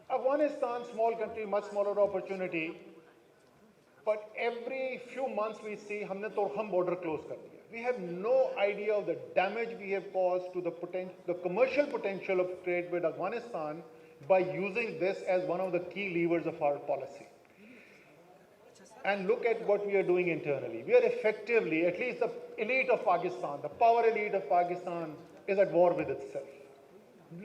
Afghanistan, small country, much smaller opportunity. But every few months we see हमने Torkham border close कर दिया. We have no idea of the damage we have caused to the commercial potential of trade with Afghanistan by using this as one of the key levers of our policy. And look at what we are doing internally. We are effectively, at least the elite of Pakistan, the power elite of Pakistan is at war with itself.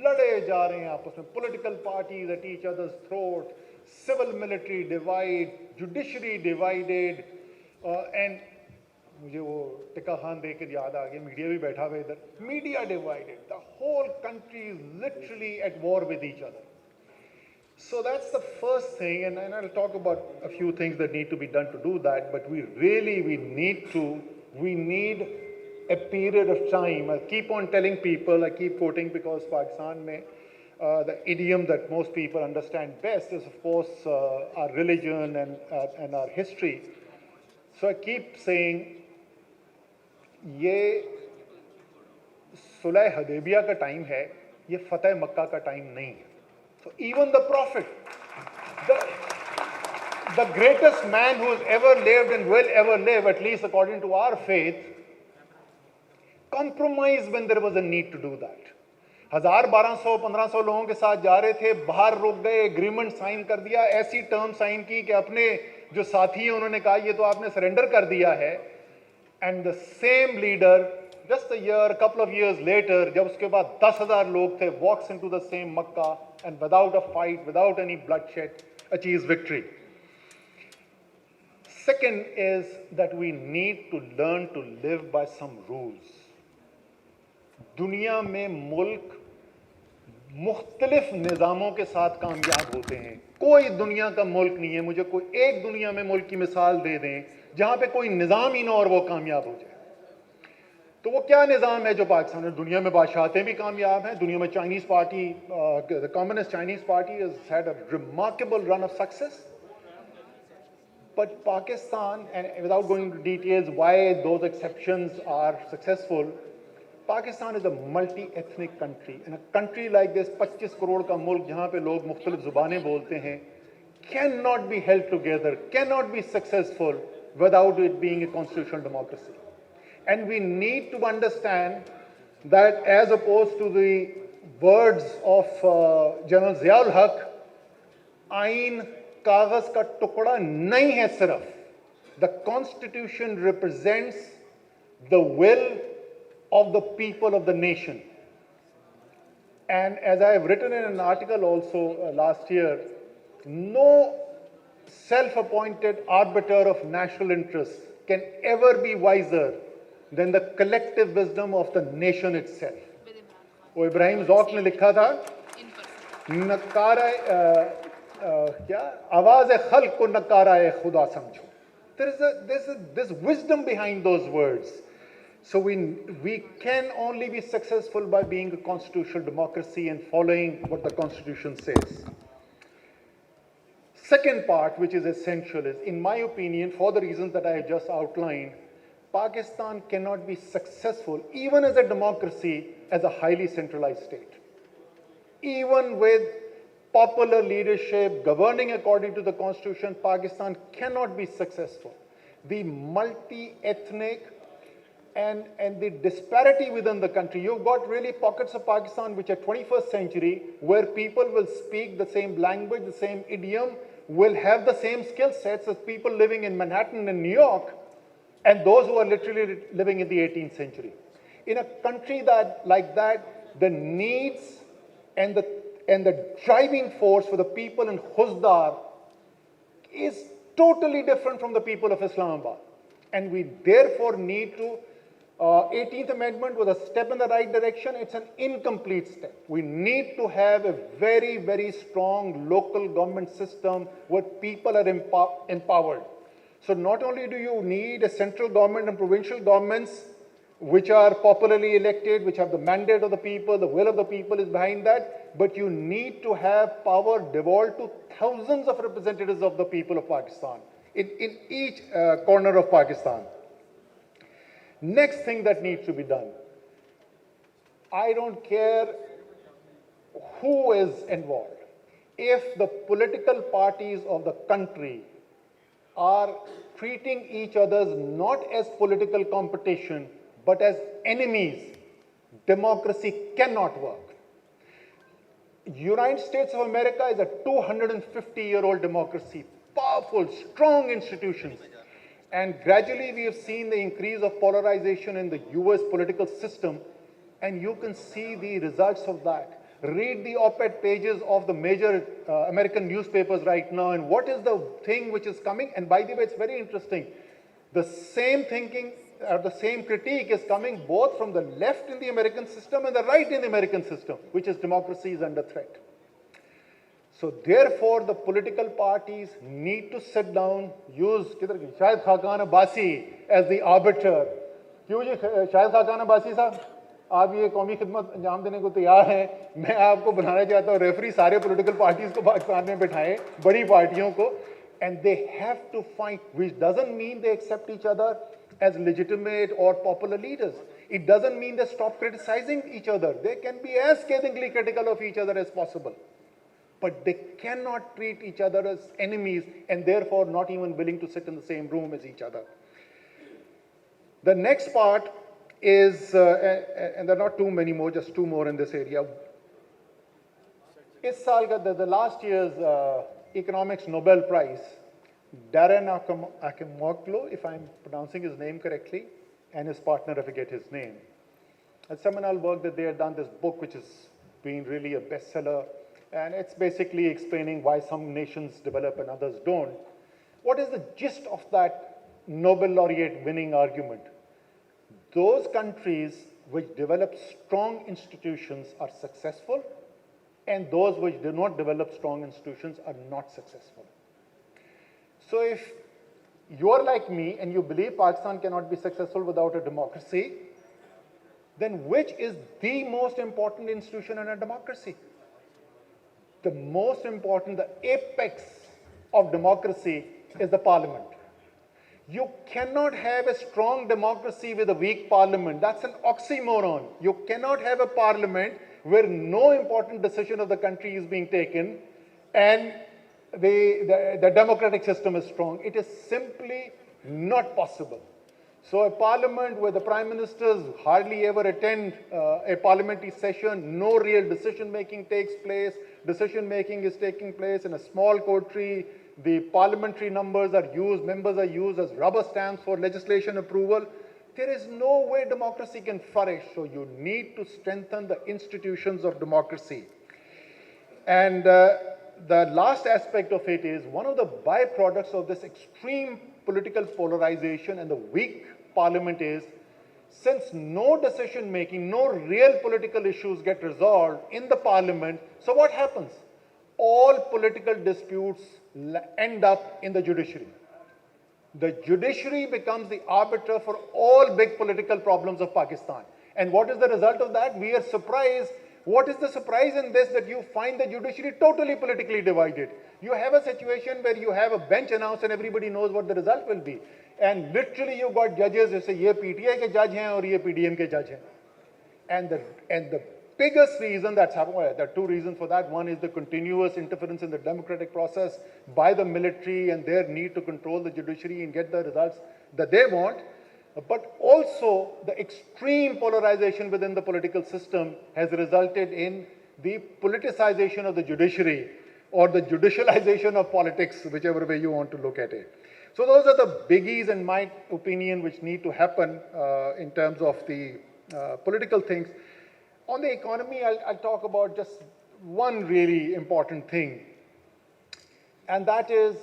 लड़े जा रहे हैं आपस में, political parties at each other's throat, civil military divide, judiciary divided, and मुझे वो टिक्का खान देख के याद आ गया, मीडिया भी बैठा हुआ इधर, media divided. The whole country is literally at war with each other. So that's the first thing, and I'll talk about a few things that need to be done to do that, but we need a period of time. I keep on telling people, I keep quoting because Pakistan mein, the idiom that most people understand best is of course our religion and our history. So I keep saying, ये सुलह हदैबिया का time है, ये फतेह मक्का का time नहीं है. So even the Prophet, the greatest man who has ever lived and will ever live, at least according to our faith, compromised when there was a need to do that. 1200-1500 लोगों के साथ जा रहे थे, बाहर रुक गए, एग्रीमेंट साइन कर दिया, ऐसी टर्म साइन की कि अपने जो साथी हैं उन्होंने कहा ये तो आपने सरेंडर कर दिया है. And the same leader, just a couple of years later, जब उसके बाद 10,000 लोग थे, walks into the same Makkah and without a fight, without any bloodshed, achieves victory. Second is that we need to learn to live by some rules. दुनिया में मुल्क मुख्तलिफ निज़ामों के साथ कामयाब होते हैं. कोई दुनिया का मुल्क नहीं है, मुझे कोई एक दुनिया में मुल्क की मिसाल दे दें जहां पे कोई निज़ाम ही ना और वो कामयाब हो जाए. तो वो क्या निज़ाम है जो पाकिस्तान में, दुनिया में बादशाहतें भी कामयाब हैं, दुनिया में Chinese party, the communist Chinese party has had a remarkable run of success. But Pakistan, and without going into details why those exceptions are successful, Pakistan is a multi-ethnic country. In a country like this, 25 crore का मुल्क जहाँ पे लोग मुख्तलिफ ज़ुबानें बोलते हैं, cannot be held together, cannot be successful without it being a constitutional democracy. And we need to understand that as opposed to the words of General Ziaul Haq, आइन कागज का टुकड़ा नहीं है सिर्फ. The Constitution represents the will of the people of the nation. And as I have written in an article also last year, no self-appointed arbiter of national interests can ever be wiser than the collective wisdom of the nation itself. वो इब्राहिम ज़ौक ने लिखा था, नकारा क्या आवाज़ खल्क को नकारा खुदा समझो. There's this wisdom behind those words. So we can only be successful by being a constitutional democracy and following what the Constitution says. Second part, which is essential, is, in my opinion, for the reasons that I have just outlined, Pakistan cannot be successful, even as a democracy, as a highly centralized state. Even with popular leadership governing according to the Constitution, Pakistan cannot be successful. The multi-ethnic and the disparity within the country. You've got really pockets of Pakistan which are 21st century, where people will speak the same language, the same idiom, will have the same skill sets as people living in Manhattan and New York, and those who are literally living in the 18th century. In a country like that, the needs and the driving force for the people in Khuzdar is totally different from the people of Islamabad. And we therefore need to, 18th Amendment was a step in the right direction. It's an incomplete step. We need to have a very, very strong local government system where people are empowered. So not only do you need a central government and provincial governments which are popularly elected, which have the mandate of the people, the will of the people is behind that, but you need to have power devolved to thousands of representatives of the people of Pakistan in each corner of Pakistan. Next thing that needs to be done, I don't care who is involved. if the political parties of the country are treating each other not as political competition, but as enemies, democracy cannot work. United States of America is a 250-year-old democracy, powerful, strong institutions. And gradually we have seen the increase of polarization in the US political system, and you can see the results of that. Read the op-ed pages of the major American newspapers right now, and what is the thing which is coming? And by the way, it's very interesting. The same thinking, the same critique is coming both from the left in the American system and the right in the American system, which is democracy is under threat. So therefore, the political parties need to sit down, use Shahid Khaqan Abbasi as the arbiter. क्यों जी शाहिद खाकान अब्बासी साहब, आप ये कौमी खिदमत अंजाम देने को तैयार हैं, मैं आपको बनाना चाहता हूँ रेफरी सारे पॉलिटिकल पार्टीज को पाकिस्तान में बिठाएं, बड़ी पार्टियों को, and they have to fight, which doesn't mean they accept each other as legitimate or popular leaders. It doesn't mean they stop criticizing each other. They can be as scathingly critical of each other as possible. But they cannot treat each other as enemies and therefore not even willing to sit in the same room as each other. The next part is, and there are not too many more, just two more in this area. Is saal ka, the last year's economics Nobel Prize, Darren Acemoglu, if I'm pronouncing his name correctly, and his partner, I forget his name. A seminal work that they had done, this book which has been really a bestseller, and it's basically explaining why some nations develop and others don't. What is the gist of that Nobel laureate winning argument? Those countries which develop strong institutions are successful, and those which do not develop strong institutions are not successful. So if you're like me and you believe Pakistan cannot be successful without a democracy, then which is the most important institution in a democracy? The most important, the apex of democracy is the parliament. You cannot have a strong democracy with a weak parliament. That's an oxymoron. You cannot have a parliament where no important decision of the country is being taken and the democratic system is strong. It is simply not possible. So a parliament where the prime ministers hardly ever attend a parliamentary session, no real decision making takes place, decision making is taking place in a small coterie, the parliamentary numbers are used, members are used as rubber stamps for legislation approval. There is no way democracy can flourish. So you need to strengthen the institutions of democracy. And the last aspect of it is one of the byproducts of this extreme political polarization and the weak parliament is, since no decision making, no real political issues get resolved in the parliament, so what happens? All political disputes end up in the judiciary. The judiciary becomes the arbiter for all big political problems of Pakistan. And what is the result of that? We are surprised. What is the surprise in this? That you find the judiciary totally politically divided. You have a situation where you have a bench announced and everybody knows what the result will be. And literally you've got judges who say, ye PTI ke judge hain aur ye PDM ke judge hain. And the biggest reason that's happening, well, there are two reasons for that. One is the continuous interference in the democratic process by the military and their need to control the judiciary and get the results that they want. But also the extreme polarization within the political system has resulted in the politicization of the judiciary or the judicialization of politics, whichever way you want to look at it. So those are the biggies, in my opinion, which need to happen in terms of the political things. On the economy, I'll talk about just one really important thing, and that is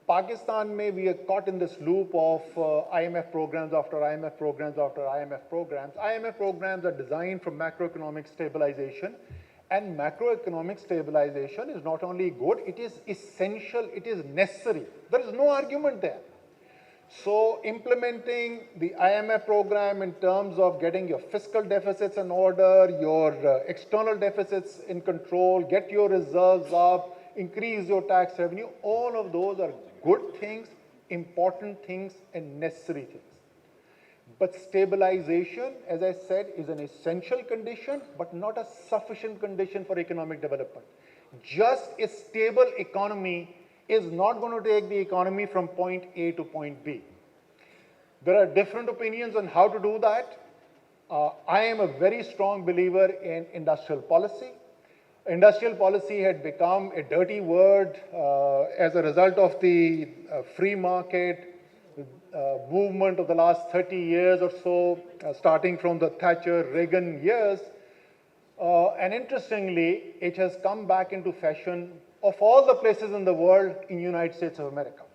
Pakistan we are caught in this loop of IMF programs after IMF programs after IMF programs. IMF programs are designed for macroeconomic stabilization, and macroeconomic stabilization is not only good, it is essential, it is necessary. There is no argument there. So implementing the IMF program in terms of getting your fiscal deficits in order, your external deficits in control, get your reserves up, increase your tax revenue, all of those are good things, important things, and necessary things. But stabilization, as I said, is an essential condition, but not a sufficient condition for economic development. Just a stable economy is not going to take the economy from point A to point B. There are different opinions on how to do that. I am a very strong believer in industrial policy. Industrial policy had become a dirty word as a result of the free market movement of the last 30 years or so, starting from the Thatcher-Reagan years. And interestingly, it has come back into fashion of all the places in the world in the United States of America.